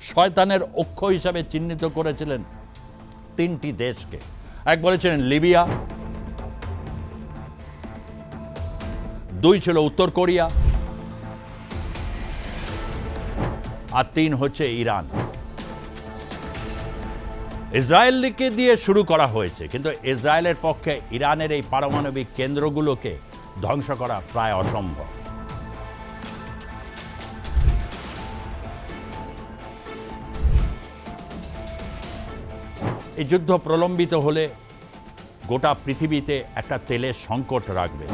শয়তানের অক্ষ হিসাবে চিহ্নিত করেছিলেন তিনটি দেশকে। এক বলেছিলেন লিবিয়া, দুই ছিল উত্তর কোরিয়া, আর তিন হচ্ছে ইরান। ইসরায়েলকে দিয়ে শুরু করা হয়েছে, কিন্তু ইসরায়েলের পক্ষে ইরানের এই পারমাণবিক কেন্দ্রগুলোকে ধ্বংস করা প্রায় অসম্ভব। এই যুদ্ধ প্রলম্বিত হলে গোটা পৃথিবীতে একটা তেলের সংকট রাখবে।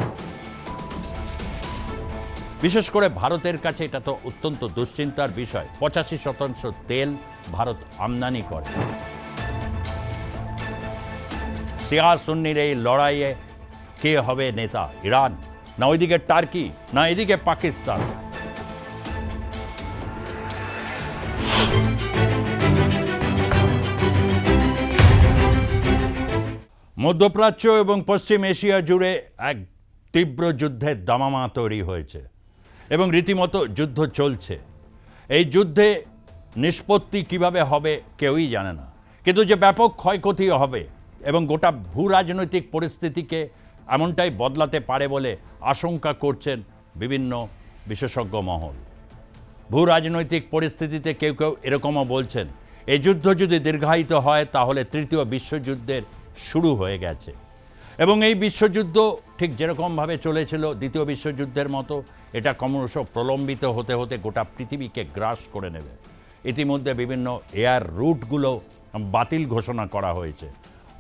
বিশেষ করে ভারতের কাছে এটা তো অত্যন্ত দুশ্চিন্তার বিষয়। 85% তেল ভারত আমদানি করে। শিয়া সুন্নির এই লড়াইয়ে কে হবে নেতা? ইরান, না ওইদিকে টার্কি, না এদিকে পাকিস্তান? মধ্যপ্রাচ্য এবং পশ্চিম এশিয়া জুড়ে এক তীব্র যুদ্ধের দামামা তৈরি হয়েছে এবং রীতিমতো যুদ্ধ চলছে। এই যুদ্ধে নিষ্পত্তি কিভাবে হবে কেউই জানে না, কিন্তু যে ব্যাপক ক্ষয়ক্ষতি হবে এবং গোটা ভূ রাজনৈতিক পরিস্থিতিকে এমনটাই বদলাতে পারে বলে আশঙ্কা করছেন বিভিন্ন বিশেষজ্ঞ মহল। ভূ রাজনৈতিক পরিস্থিতিতে কেউ কেউ এরকমও বলছেন, এই যুদ্ধ যদি দীর্ঘায়িত হয় তাহলে তৃতীয় বিশ্বযুদ্ধের শুরু হয়ে গেছে এবং এই বিশ্বযুদ্ধ ঠিক যেরকমভাবে চলেছিল দ্বিতীয় বিশ্বযুদ্ধের মতো এটা ক্রমশ প্রলম্বিত হতে হতে গোটা পৃথিবীকে গ্রাস করে নেবে। ইতিমধ্যে বিভিন্ন এয়ার রুটগুলো বাতিল ঘোষণা করা হয়েছে,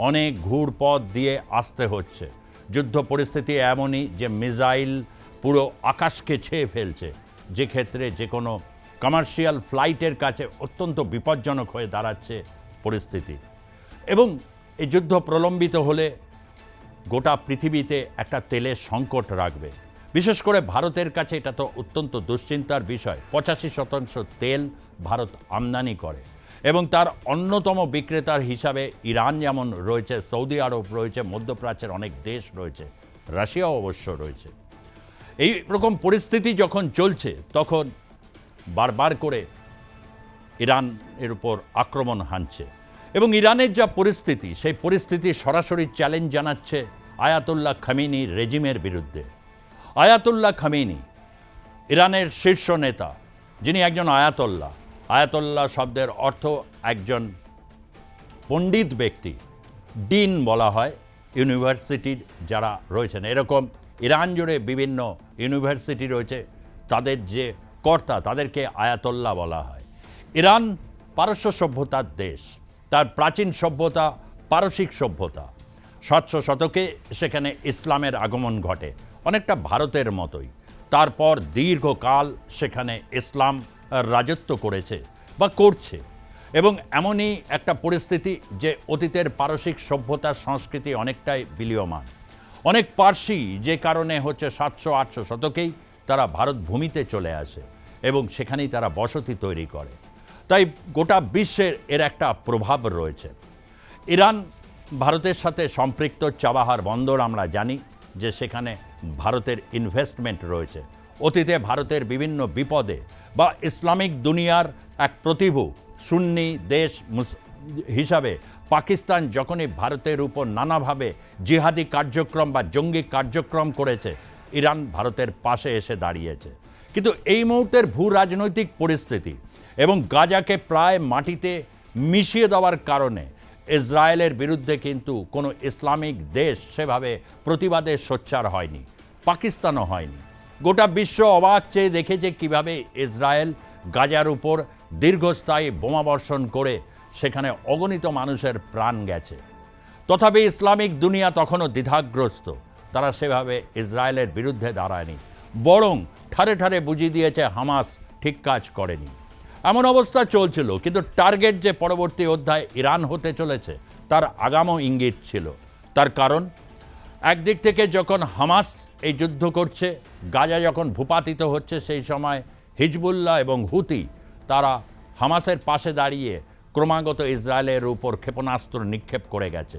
অনেক ঘুরপথ দিয়ে আসতে হচ্ছে। যুদ্ধ পরিস্থিতি এমনই যে মিসাইল পুরো আকাশকে ছেয়ে ফেলছে, যে ক্ষেত্রে যে কোনো কমার্শিয়াল ফ্লাইটের কাছে অত্যন্ত বিপজ্জনক হয়ে দাঁড়াচ্ছে পরিস্থিতি। এবং এই যুদ্ধ প্রলম্বিত হলে গোটা পৃথিবীতে একটা তেলের সংকট রাখবে। বিশেষ করে ভারতের কাছে এটা তো অত্যন্ত দুশ্চিন্তার বিষয়। 85% তেল ভারত আমদানি করে এবং তার অন্যতম বিক্রেতার হিসাবে ইরান যেমন রয়েছে, সৌদি আরব রয়েছে, মধ্যপ্রাচ্যের অনেক দেশ রয়েছে, রাশিয়াও অবশ্য রয়েছে। এই রকম পরিস্থিতি যখন চলছে তখন বারবার করে ইরান এর উপর আক্রমণ হানছে এবং ইরানের যা পরিস্থিতি, সেই পরিস্থিতি সরাসরি চ্যালেঞ্জ জানাচ্ছে আয়াতুল্লাহ খামেনি রেজিমের বিরুদ্ধে। আয়াতুল্লাহ খামেনি ইরানের শীর্ষ নেতা, যিনি একজন আয়াতোল্লাহ। আয়াতোল্লাহ শব্দের অর্থ একজন পণ্ডিত ব্যক্তি, ডিন বলা হয় ইউনিভার্সিটির যারা রয়েছেন। এরকম ইরান জুড়ে বিভিন্ন ইউনিভার্সিটি রয়েছে, তাদের যে কর্তা তাদেরকে আয়াতোল্লাহ বলা হয়। ইরান পারস্য সভ্যতার দেশ, তার প্রাচীন সভ্যতা পারসিক সভ্যতা। 700 শতকে সেখানে ইসলামের আগমন ঘটে, অনেকটা ভারতের মতোই। তারপর দীর্ঘকাল সেখানে ইসলাম রাজত্ব করেছে বা করছে এবং এমনই একটা পরিস্থিতি যে অতীতের পারসিক সভ্যতার সংস্কৃতি অনেকটাই বিলীয়মান। অনেক পার্সি যে কারণে হচ্ছে 700-800 শতকেই তারা ভারত ভূমিতে চলে আসে এবং সেখানেই তারা বসতি তৈরি করে। তাই গোটা বিশ্বের এর একটা প্রভাব রয়েছে। ইরান ভারতের সাথে সম্পৃক্ত। চাবাহার বন্দর আমরা জানি যে সেখানে ভারতের ইনভেস্টমেন্ট রয়েছে। অতীতে ভারতের বিভিন্ন বিপদে বা ইসলামিক দুনিয়ার এক প্রতিভূ সুন্নি দেশ হিসাবে পাকিস্তান যখনই ভারতের উপর নানাভাবে জিহাদি কার্যক্রম বা জঙ্গি কার্যক্রম করেছে, ইরান ভারতের পাশে এসে দাঁড়িয়েছে। কিন্তু এই মুহূর্তের ভূ রাজনৈতিক পরিস্থিতি এবং গাজাকে প্রায় মাটিতে মিশিয়ে দেওয়ার কারণে ইসরায়েলের বিরুদ্ধে কিন্তু কোনো ইসলামিক দেশ সেভাবে প্রতিবাদে সোচ্চার হয়নি, পাকিস্তানও হয়নি। গোটা বিশ্ব অবাক চেয়ে দেখেছে কীভাবে ইসরায়েল গাজার উপর দীর্ঘস্থায়ী বোমাবর্ষণ করে সেখানে অগণিত মানুষের প্রাণ গেছে। তথাপি ইসলামিক দুনিয়া তখনও দ্বিধাগ্রস্ত, তারা সেভাবে ইসরায়েলের বিরুদ্ধে দাঁড়ায়নি, বরং ঠারে ঠারে বুঝিয়ে দিয়েছে হামাস ঠিক কাজ করেনি। এমন অবস্থা চলছিল, কিন্তু টার্গেট যে পরবর্তী অধ্যায় ইরান হতে চলেছে তার আগামও ইঙ্গিত ছিল। তার কারণ, একদিক থেকে যখন হামাস এই যুদ্ধ করছে, গাজা যখন ভূপাতিত হচ্ছে, সেই সময় হিজবুল্লাহ এবং হুতি তারা হামাসের পাশে দাঁড়িয়ে ক্রমাগত ইসরায়েলের উপর ক্ষেপণাস্ত্র নিক্ষেপ করে গেছে,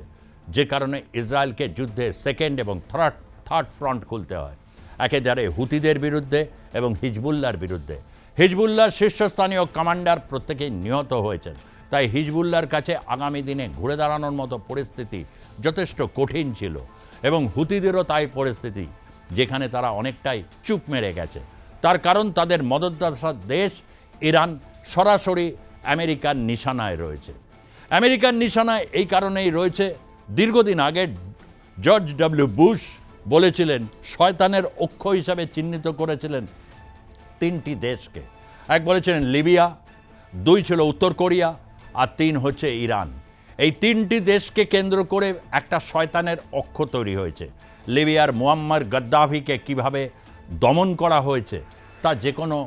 যে কারণে ইসরায়েলকে যুদ্ধে সেকেন্ড এবং থার্ড ফ্রন্ট খুলতে হয়। একেবারে হুতিদের বিরুদ্ধে এবং হিজবুল্লাহর বিরুদ্ধে। হিজবুল্লাহর শীর্ষস্থানীয় কমান্ডার প্রত্যেকেই নিহত হয়েছেন। তাই হিজবুল্লাহর কাছে আগামী দিনে ঘুরে দাঁড়ানোর মতো পরিস্থিতি যথেষ্ট কঠিন ছিল এবং হুতিদেরও তাই পরিস্থিতি, যেখানে তারা অনেকটাই চুপ মেরে গেছে। তার কারণ তাদের মদতদাতা দেশ ইরান সরাসরি আমেরিকার নিশানায় রয়েছে। আমেরিকার নিশানায় এই কারণেই রয়েছে, দীর্ঘদিন আগে জর্জ ডব্লিউ বুশ বলেছিলেন, শয়তানের অক্ষ হিসাবে চিহ্নিত করেছিলেন তিনটি দেশকে। এক বলেছিলেন লিবিয়া, দুই ছিল উত্তর কোরিয়া, আর তিন হচ্ছে ইরান। এই তিনটি দেশকে কেন্দ্র করে একটা শয়তানের অক্ষ তৈরি হয়েছে। লিবিয়ার মুয়াম্মার গাদ্দাফিকে কিভাবে দমন করা হয়েছে তা যে কোনো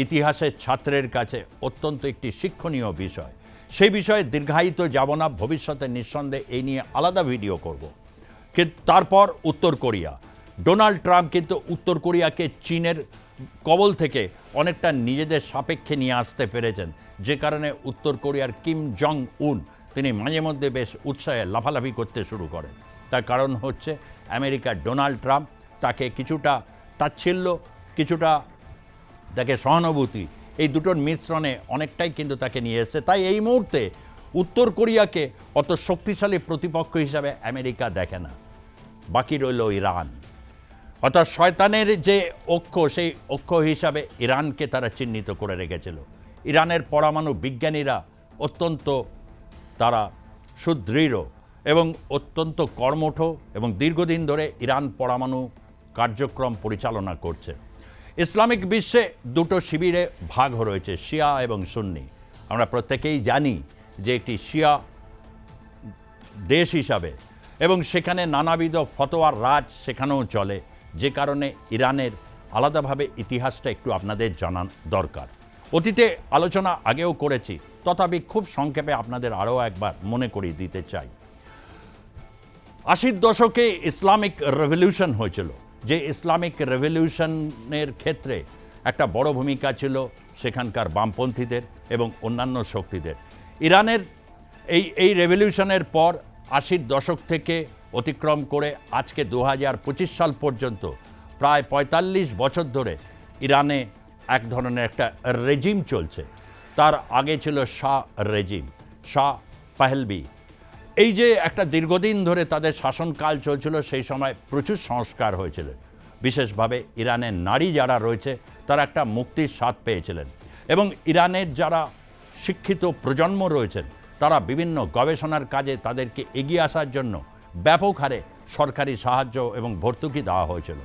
ইতিহাসের ছাত্রের কাছে অত্যন্ত একটি শিক্ষণীয় বিষয়। সেই বিষয়ে দীর্ঘায়িত যাব না, ভবিষ্যতে নিঃসন্দেহে এই নিয়ে আলাদা ভিডিও করব। কিন্তু তারপর উত্তর কোরিয়া, ডোনাল্ড ট্রাম্প কিন্তু উত্তর কোরিয়াকে চীনের কবল থেকে অনেকটা নিজেদের সাপেক্ষে নিয়ে আসতে পেরেছেন, যে কারণে উত্তর কোরিয়ার কিম জং উন তিনি মাঝে মধ্যে বেশ উৎসাহে লাফালাফি করতে শুরু করেন। তার কারণ হচ্ছে আমেরিকার ডোনাল্ড ট্রাম্প তাকে কিছুটা তাচ্ছিল্য, কিছুটা তাকে সহানুভূতি, এই দুটোর মিশ্রণে অনেকটাই কিন্তু তাকে নিয়ে এসেছে। তাই এই মুহূর্তে উত্তর কোরিয়াকে অত শক্তিশালী প্রতিপক্ষ হিসাবে আমেরিকা দেখে না। বাকি রইল ইরান, অর্থাৎ শয়তানের যে অক্ষ, সেই অক্ষ হিসাবে ইরানকে তারা চিহ্নিত করে রেখেছিল। ইরানের পরমাণু বিজ্ঞানীরা অত্যন্ত তারা সুদৃঢ় এবং অত্যন্ত কর্মঠ এবং দীর্ঘদিন ধরে ইরান পরমাণু কার্যক্রম পরিচালনা করছে। ইসলামিক বিশ্বে দুটো শিবিরে ভাগ রয়েছে, শিয়া এবং সুন্নি। আমরা প্রত্যেকেই জানি যে একটি শিয়া দেশ হিসাবে এবং সেখানে নানাবিধ ফতোয়ার রাজ সেখানেও চলে, যে কারণে ইরানের আলাদাভাবে ইতিহাসটা একটু আপনাদের জানা দরকার। অতীতে আলোচনা আগেও করেছি, তথাপি খুব সংক্ষেপে আপনাদের আরও একবার মনে করিয়ে দিতে চাই। 80-র দশকে ইসলামিক রেভলিউশন হয়েছিল, যে ইসলামিক রেভলিউশনের ক্ষেত্রে একটা বড় ভূমিকা ছিল সেখানকার বামপন্থীদের এবং অন্যান্য শক্তিদের। ইরানের এই রেভলিউশনের পর 80-র দশক থেকে অতিক্রম করে আজকে 2025 সাল পর্যন্ত প্রায় 45 বছর ধরে ইরানে এক ধরনের একটা রেজিম চলছে। তার আগে ছিল শাহ রেজিম, শাহ পাহলভি। এই যে একটা দীর্ঘদিন ধরে তাদের শাসনকাল চলছিল, সেই সময় প্রচুর সংস্কার হয়েছিল। বিশেষভাবে ইরানের নারী যারা রয়েছে তারা একটা মুক্তির স্বাদ পেয়েছিলেন এবং ইরানের যারা শিক্ষিত প্রজন্ম রয়েছেন তারা বিভিন্ন গবেষণার কাজে তাদেরকে এগিয়ে আসার জন্য ব্যাপক হারে সরকারি সাহায্য এবং ভর্তুকি দেওয়া হয়েছিল।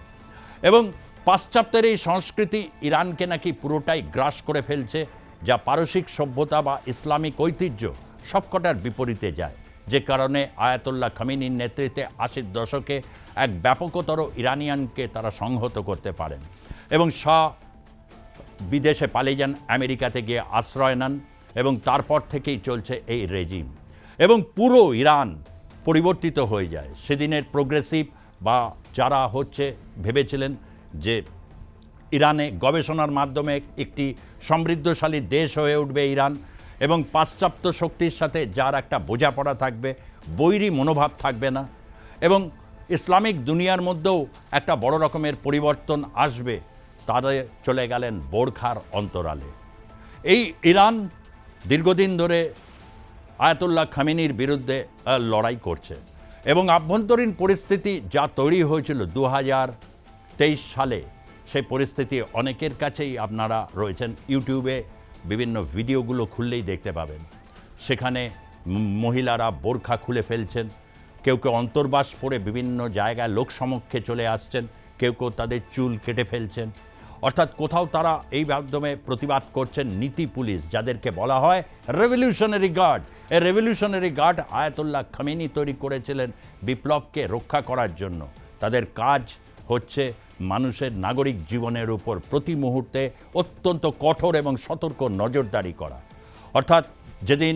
এবং পাশ্চাত্যের এই সংস্কৃতি ইরানকে নাকি পুরোটাই গ্রাস করে ফেলছে, যা পারসিক সভ্যতা বা ইসলামিক ঐতিহ্য সবকটার বিপরীতে যায়, যে কারণে আয়াতুল্লাহ খামেনির নেতৃত্বে 80-র দশকে এক ব্যাপকতর ইরানিয়ানকে তারা সংহত করতে পারেন এবং শাহ বিদেশে পালিয়ে যান, আমেরিকাতে গিয়ে আশ্রয় নেন এবং তারপর থেকেই চলছে এই রেজিম এবং পুরো ইরান পরিবর্তিত হয়ে যায়। সেদিনের প্রোগ্রেসিভ বা যারা ভেবেছিলেন যে ইরানে গবেষণার মাধ্যমে একটি সমৃদ্ধশালী দেশ হয়ে উঠবে ইরান এবং পাশ্চাত্য শক্তির সাথে যার একটা বোঝাপড়া থাকবে, বৈরী মনোভাব থাকবে না এবং ইসলামিক দুনিয়ার মধ্যেও একটা বড় রকমের পরিবর্তন আসবে, তাদের চলে গেলেন বোরখার অন্তরালে। এই ইরান দীর্ঘদিন ধরে আয়াতুল্লাহ খামেনির বিরুদ্ধে লড়াই করছে এবং আভ্যন্তরীণ পরিস্থিতি যা তৈরি হয়েছিল 2023 সালে, সেই পরিস্থিতি অনেকের কাছেই আপনারা রয়েছেন, ইউটিউবে বিভিন্ন ভিডিওগুলো খুললেই দেখতে পাবেন। সেখানে মহিলারা বোরখা খুলে ফেলছেন, কেউ কেউ অন্তর্বাস পরে বিভিন্ন জায়গায় লোকসমক্ষে চলে আসছেন, কেউ কেউ তাদের চুল কেটে ফেলছেন। অর্থাৎ কোথাও তারা এই মাধ্যমে প্রতিবাদ করছেন নীতি পুলিশ, যাদেরকে বলা হয় রেভলিউশনারি গার্ড। এই রেভলিউশনারি গার্ড আয়াতুল্লাহ খামেনি তৈরি করেছিলেন বিপ্লবকে রক্ষা করার জন্য। তাদের কাজ হচ্ছে মানুষের নাগরিক জীবনের উপর প্রতি মুহূর্তে অত্যন্ত কঠোর এবং সতর্ক নজরদারি করা। অর্থাৎ যেদিন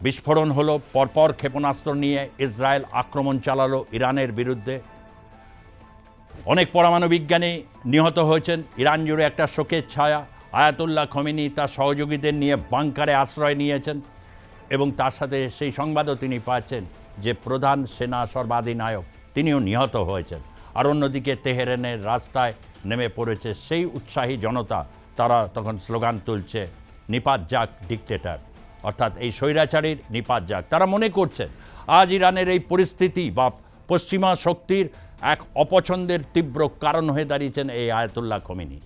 বিস্ফোরণ হলো, পরপর ক্ষেপণাস্ত্র নিয়ে ইসরায়েল আক্রমণ চালালো ইরানের বিরুদ্ধে, অনেক পরমাণু বিজ্ঞানী নিহত হয়েছেন, ইরান জুড়ে একটা শোকের ছায়া। আয়াতুল্লাহ খামেনি তার সহযোগীদের নিয়ে বাংকারে আশ্রয় নিয়েছেন এবং তার সাথে সেই সংবাদও তিনি পাচ্ছেন যে প্রধান সেনা সর্বাধিনায়ক তিনিও নিহত হয়েছেন। আর অন্যদিকে তেহরানের রাস্তায় নেমে পড়েছে সেই উৎসাহী জনতা, তারা তখন স্লোগান তুলছে নিপাত যাক ডিকটেটর, অর্থাৎ এই স্বৈরাচারীর নিপাত যাক। তারা মনে করছেন আজ ইরানের এই পরিস্থিতি বা পশ্চিমা শক্তির এক অপছন্দের তীব্র কারণ হয়ে দাঁড়িয়েছেন এই আয়াতুল্লাহ খোমেনি।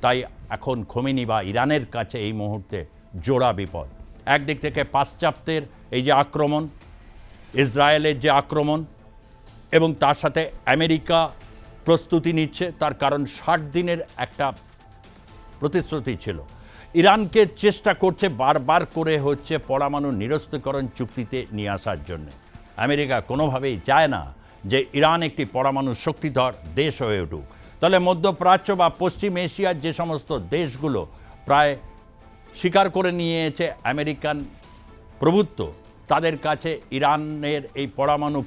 তাই এখন খোমেনি বা ইরানের কাছে এই মুহূর্তে জোড়া বিপদ। একদিক থেকে পাশ্চাত্যের এই যে আক্রমণ, ইসরায়েলের যে আক্রমণ, এবং তার সাথে আমেরিকা প্রস্তুতি নিচ্ছে, তার কারণ 60 দিনের একটা প্রতিশ্রুতি ছিল। ইরানকে চেষ্টা করছে বারবার করে হচ্ছে পরমাণু নিরস্ত্রীকরণ চুক্তিতে নিয়ে আসার জন্য। আমেরিকা কোনোভাবেই চায় না যে ইরান একটি পরমাণু শক্তিধর দেশ হয়ে উঠুক। তাহলে মধ্যপ্রাচ্য বা পশ্চিম এশিয়ার যে সমস্ত দেশগুলো প্রায় স্বীকার করে নিয়েছে আমেরিকান প্রভুত্ব, তাদের কাছে ইরানের এই পরমাণু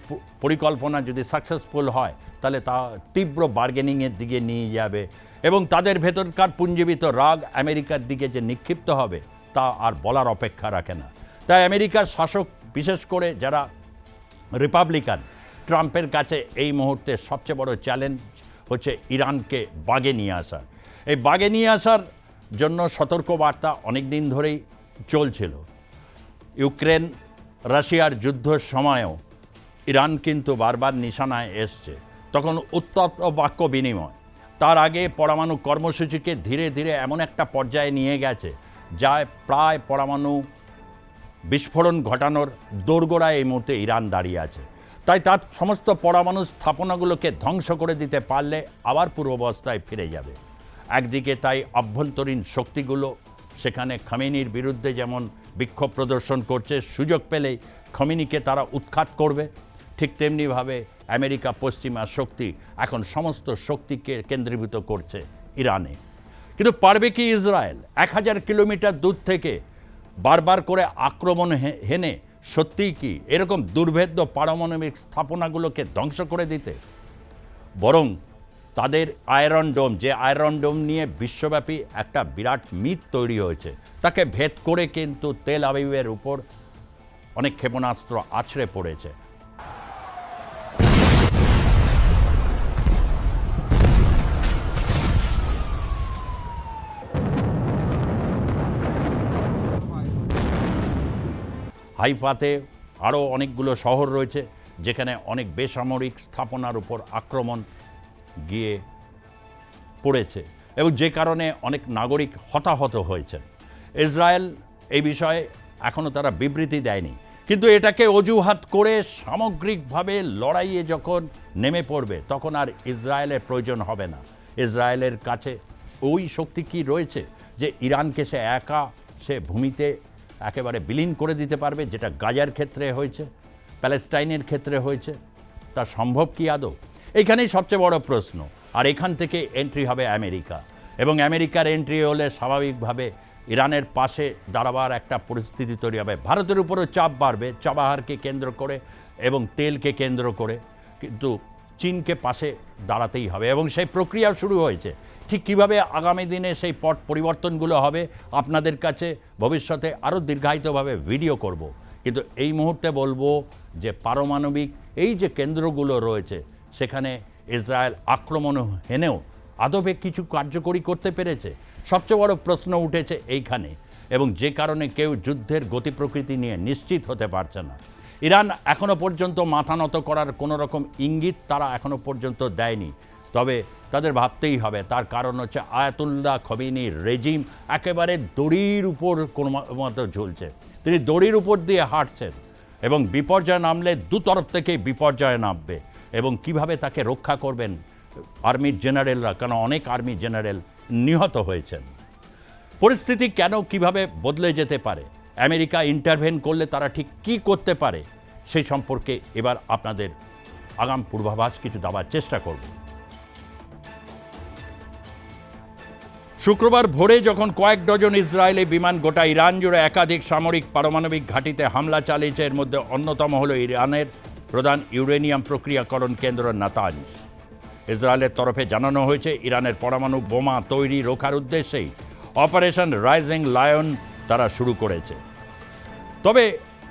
পরিকল্পনা যদি সাকসেসফুল হয় তাহলে তা তীব্র বার্গেনিংয়ের দিকে নিয়ে যাবে, এবং তাদের ভেতরকার পুঞ্জীবিত রাগ আমেরিকার দিকে যে নিক্ষিপ্ত হবে তা আর বলার অপেক্ষা রাখে না। তাই আমেরিকার শাসক, বিশেষ করে যারা রিপাবলিকান, ট্রাম্পের কাছে এই মুহূর্তে সবচেয়ে বড় চ্যালেঞ্জ হচ্ছে ইরানকে বাগে নিয়ে আসা। এই বাগে নিয়ে আসার জন্য সতর্কবার্তা অনেক দিন ধরেই চলছিল। ইউক্রেন রাশিয়ার যুদ্ধের সময়ও ইরান কিন্তু বারবার নিশানায় এসছে, তখন উত্তপ্ত বাক্য বিনিময়। তার আগে পরমাণু কর্মসূচিকে ধীরে ধীরে এমন একটা পর্যায়ে নিয়ে গেছে যা প্রায় পরমাণু বিস্ফোরণ ঘটানোর দোরগোড়ায় এই মুহূর্তে ইরান দাঁড়িয়ে আছে। তাই তার সমস্ত পরমাণু স্থাপনাগুলোকে ধ্বংস করে দিতে পারলে আবার পূর্বাবস্থায় ফিরে যাবে। একদিকে তাই অভ্যন্তরীণ শক্তিগুলো সেখানে খোমেনির বিরুদ্ধে যেমন বিক্ষোভ প্রদর্শন করছে, সুযোগ পেলেই খোমেনিকে তারা উৎখাত করবে, ঠিক তেমনিভাবে আমেরিকা পশ্চিমা শক্তি এখন সমস্ত শক্তিকে কেন্দ্রীভূত করছে ইরানে। কিন্তু পারবে কি ইসরায়েল 1000 কিলোমিটার দূর থেকে বারবার করে আক্রমণ হেনে সত্যিই কি এরকম দুর্ভেদ্য পারমাণবিক স্থাপনাগুলোকে ধ্বংস করে দিতে? বরং তাদের আয়রন ডোম, যে আয়রন ডোম নিয়ে বিশ্বব্যাপী একটা বিরাট মিথ তৈরি হয়েছে, তাকে ভেদ করে কিন্তু তেল আবিবের উপর অনেক ক্ষেপণাস্ত্র আছড়ে পড়েছে। হাইফাতে আরও অনেকগুলো শহর রয়েছে যেখানে অনেক বেসামরিক স্থাপনার উপর আক্রমণ গিয়ে পড়েছে, এবং যে কারণে অনেক নাগরিক হতাহত হয়েছেন। ইসরায়েল এই বিষয়ে এখনও তারা বিবৃতি দেয়নি, কিন্তু এটাকে অজুহাত করে সামগ্রিকভাবে লড়াইয়ে যখন নেমে পড়বে তখন আর ইসরায়েলের প্রয়োজন হবে না। ইসরায়েলের কাছে ওই শক্তি কি রয়েছে যে ইরানকে সে একা সে ভূমিতে একেবারে বিলীন করে দিতে পারবে, যেটা গাজার ক্ষেত্রে হয়েছে, প্যালেস্টাইনের ক্ষেত্রে হয়েছে? তা সম্ভব কি আদৌ? এইখানেই সবচেয়ে বড় প্রশ্ন। আর এখান থেকে এন্ট্রি হবে আমেরিকা, এবং আমেরিকার এন্ট্রি হলে স্বাভাবিকভাবে ইরানের পাশে দাঁড়াবার একটা পরিস্থিতি তৈরি হবে। ভারতের উপরও চাপ বাড়বে চাবাহারকে কেন্দ্র করে এবং তেলকে কেন্দ্র করে, কিন্তু চীনকে পাশে দাঁড়াতেই হবে, এবং সেই প্রক্রিয়া শুরু হয়েছে। ঠিক কীভাবে আগামী দিনে সেই পট পরিবর্তনগুলো হবে আপনাদের কাছে ভবিষ্যতে আরও দীর্ঘায়িতভাবে ভিডিও করব। কিন্তু এই মুহূর্তে বলবো যে পারমাণবিক এই যে কেন্দ্রগুলো রয়েছে সেখানে ইসরায়েল আক্রমণ হেনেও আদবে কিছু কার্যকরী করতে পেরেছে? সবচেয়ে বড় প্রশ্ন উঠেছে এইখানে, এবং যে কারণে কেউ যুদ্ধের গতি প্রকৃতি নিয়ে নিশ্চিত হতে পারছে না। ইরান এখনও পর্যন্ত মাথা নত করার কোনো রকম ইঙ্গিত তারা এখনও পর্যন্ত দেয়নি, তবে তাদের ভাবতেই হবে। তার কারণ হচ্ছে আয়াতুল্লাহ খোমেনির রেজিম একেবারে দড়ির উপর কোনো মতো ঝুলছে। তিনি দড়ির উপর দিয়ে হাঁটছেন, এবং বিপর্যয় নামলে দুতরফ থেকেই বিপর্যয় নামবে, এবং কিভাবে তাকে রক্ষা করবেন আর্মির জেনারেলরা, কেন অনেক আর্মি জেনারেল নিহত হয়েছেন। পরিস্থিতি কেন কিভাবে বদলে যেতে পারে, আমেরিকা ইন্টারভেন করলে তারা ঠিক কী করতে পারে, সেই সম্পর্কে এবার আপনাদের আগাম পূর্বাভাস কিছু দেওয়ার চেষ্টা করব। শুক্রবার ভোরে যখন কয়েক ডজন ইসরায়েলি বিমান গোটা ইরান জুড়ে একাধিক সামরিক পারমাণবিক ঘাঁটিতে হামলা চালিয়েছে, এর মধ্যে অন্যতম হল ইরানের প্রধান ইউরেনিয়াম প্রক্রিয়াকরণ কেন্দ্র নাতানজ। ইসরায়েলের তরফে জানানো হয়েছে ইরানের পরমাণু বোমা তৈরি রোখার উদ্দেশ্যেই অপারেশন রাইজিং লায়ন তারা শুরু করেছে। তবে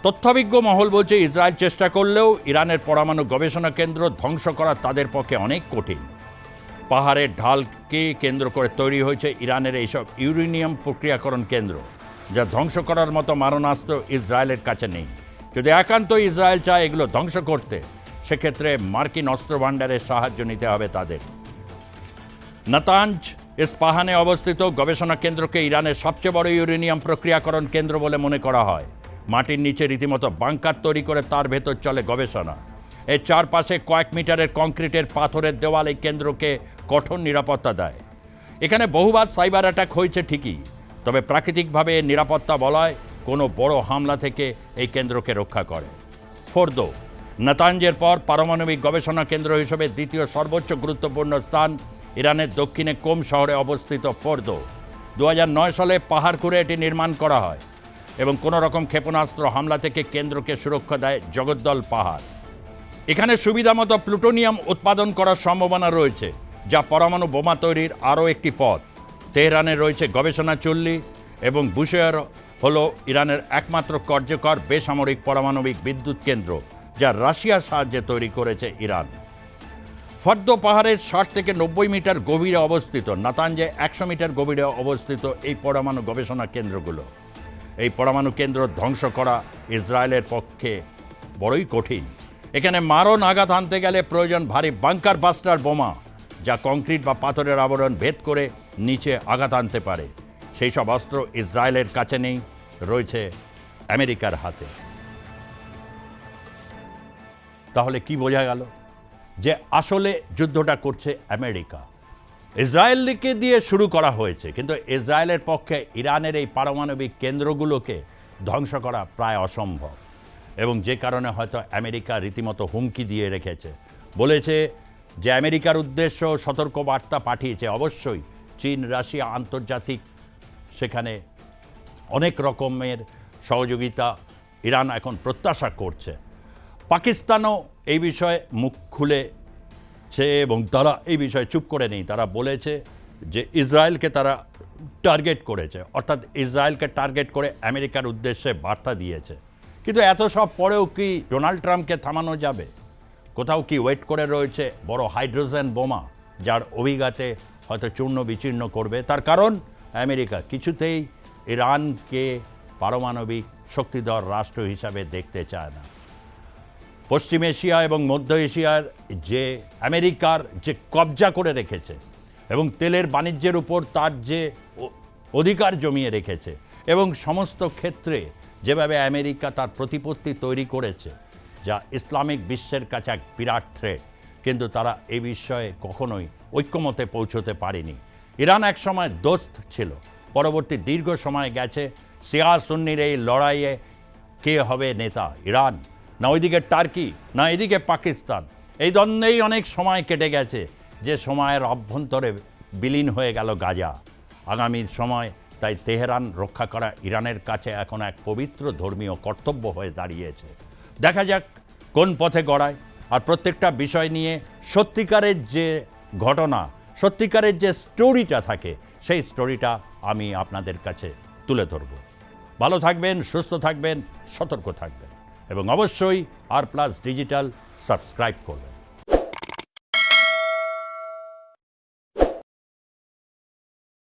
তথ্যভিজ্ঞ মহল বলছে ইসরায়েল চেষ্টা করলেও ইরানের পরমাণু গবেষণা কেন্দ্র ধ্বংস করা তাদের পক্ষে অনেক কঠিন। পাহাড়ের ঢালকে কেন্দ্র করে তৈরি হয়েছে ইরানের এইসব ইউরেনিয়াম প্রক্রিয়াকরণ কেন্দ্র, যা ধ্বংস করার মতো মারণাস্ত্র ইসরায়েলের কাছে নেই। যদি একান্ত ইসরায়েল চায় এগুলো ধ্বংস করতে, সেক্ষেত্রে মার্কিন অস্ত্র ভাণ্ডারের সাহায্য নিতে হবে তাদের। নাতাঞ্জ ইস্পাহানে অবস্থিত গবেষণা কেন্দ্রকে ইরানের সবচেয়ে বড় ইউরেনিয়াম প্রক্রিয়াকরণ কেন্দ্র বলে মনে করা হয়। মাটির নিচে রীতিমতো বাংকার তৈরি করে তার ভেতর চলে গবেষণা। এর চারপাশে কয়েক মিটারের কংক্রিটের পাথরের দেওয়াল এই কেন্দ্রকে কঠোর নিরাপত্তা দেয়। এখানে বহুবার সাইবার অ্যাটাক হয়েছে ঠিকই, তবে প্রাকৃতিকভাবে এর নিরাপত্তা বলয় কোনো বড় হামলা থেকে এই কেন্দ্রকে রক্ষা করে। ফোর্দো নাতাঞ্জের পর পারমাণবিক গবেষণা কেন্দ্র হিসেবে দ্বিতীয় সর্বোচ্চ গুরুত্বপূর্ণ স্থান ইরানের দক্ষিণে কোম শহরে অবস্থিত ফোর্দো। 2009 সালে পাহাড় খুঁড়ে এটি নির্মাণ করা হয় এবং কোনো রকম ক্ষেপণাস্ত্র হামলা থেকে কেন্দ্রকে সুরক্ষা দেয় জগদ্দল পাহাড়। এখানে সুবিধামতো প্লুটোনিয়াম উৎপাদন করার সম্ভাবনা রয়েছে, যা পরমাণু বোমা তৈরির আরও একটি পথ। তেহরানে রয়েছে গবেষণা চুল্লি এবং বুশেহর হলো ইরানের একমাত্র কার্যকর বেসামরিক পারমাণবিক বিদ্যুৎ কেন্দ্র, যা রাশিয়ার সাহায্যে তৈরি করেছে ইরান। ফর্দো পাহাড়ের 60 থেকে 90 মিটার গভীরে অবস্থিত, নাতাঞ্জে 100 মিটার গভীরে অবস্থিত এই পরমাণু গবেষণা কেন্দ্রগুলো। এই পরমাণু কেন্দ্র ধ্বংস করা ইসরায়েলের পক্ষে বড়ই কঠিন। এখানে মারণ আঘাত আনতে গেলে প্রয়োজন ভারী বাংকার বাস্টার বোমা, যা কংক্রিট বা পাথরের আবরণ ভেদ করে নিচে আঘাত আনতে পারে। সেই সব অস্ত্র ইসরায়েলের কাছে নেই, রয়েছে আমেরিকার হাতে। তাহলে কি বোঝা গেল? যে আসলে যুদ্ধটা করছে আমেরিকা। ইসরায়েলকে দিয়ে শুরু করা হয়েছে, কিন্তু ইসরায়েলের পক্ষে ইরানের এই পারমাণবিক কেন্দ্রগুলোকে ধ্বংস করা প্রায় অসম্ভব। এবং যে কারণে হয়তো আমেরিকা রীতিমতো হুমকি দিয়ে রেখেছে, বলেছে যে আমেরিকার উদ্দেশ্য সতর্ক বার্তা পাঠিয়েছে। অবশ্যই চীন, রাশিয়া আন্তর্জাতিক সেখানে অনেক রকমের সহযোগিতা ইরান এখন প্রত্যাশা করছে। পাকিস্তানও এই বিষয়ে মুখ খুলেছে এবং তারা এই বিষয়ে চুপ করে নেই। তারা বলেছে যে ইসরায়েলকে তারা টার্গেট করেছে, অর্থাৎ ইসরায়েলকে টার্গেট করে আমেরিকার উদ্দেশ্যে বার্তা দিয়েছে। কিন্তু এত সব পরেও কি ডোনাল্ড ট্রাম্পকে থামানো যাবে? কোথাও কি ওয়েট করে রয়েছে বড় হাইড্রোজেন বোমা, যার অভিঘাতে হয়তো চূর্ণ বিচীর্ণ করবে? তার কারণ আমেরিকা কিছুতেই ইরানকে পারমাণবিক শক্তিধর রাষ্ট্র হিসাবে দেখতে চায় না। পশ্চিম এশিয়া এবং মধ্য এশিয়ার যে আমেরিকার যে কবজা করে রেখেছে এবং তেলের বাণিজ্যের উপর তার যে অধিকার জমিয়ে রেখেছে এবং সমস্ত ক্ষেত্রে যেভাবে আমেরিকা তার প্রতিপত্তি তৈরি করেছে, যা ইসলামিক বিশ্বের কাছে এক বিরাট থ্রেট, কিন্তু তারা এই বিষয়ে কখনোই ঐক্যমতে পৌঁছতে পারেনি। ইরান এক সময় দোস্ত ছিল, পরবর্তী দীর্ঘ সময় গেছে শিয়া সুন্নির এই লড়াইয়ে কে হবে নেতা, ইরান না ওইদিকে টার্কি না এদিকে পাকিস্তান। এই দ্বন্দ্বেই অনেক সময় কেটে গেছে, যে সময়ের অভ্যন্তরে বিলীন হয়ে গেল গাজা। আগামীর সময় তাই তেহরান রক্ষা করা ইরানের কাছে এখন এক পবিত্র ধর্মীয় কর্তব্য হয়ে দাঁড়িয়েছে। দেখা যাক কোন পথে গড়ায়। আর প্রত্যেকটা বিষয় নিয়ে সত্যিকারের যে ঘটনা, সত্যিকারের যে স্টোরিটা থাকে, সেই স্টোরিটা আমি আপনাদের কাছে তুলে ধরব। ভালো থাকবেন, সুস্থ থাকবেন, সতর্ক থাকবেন এবং অবশ্যই আর প্লাস ডিজিটাল সাবস্ক্রাইব করবেন।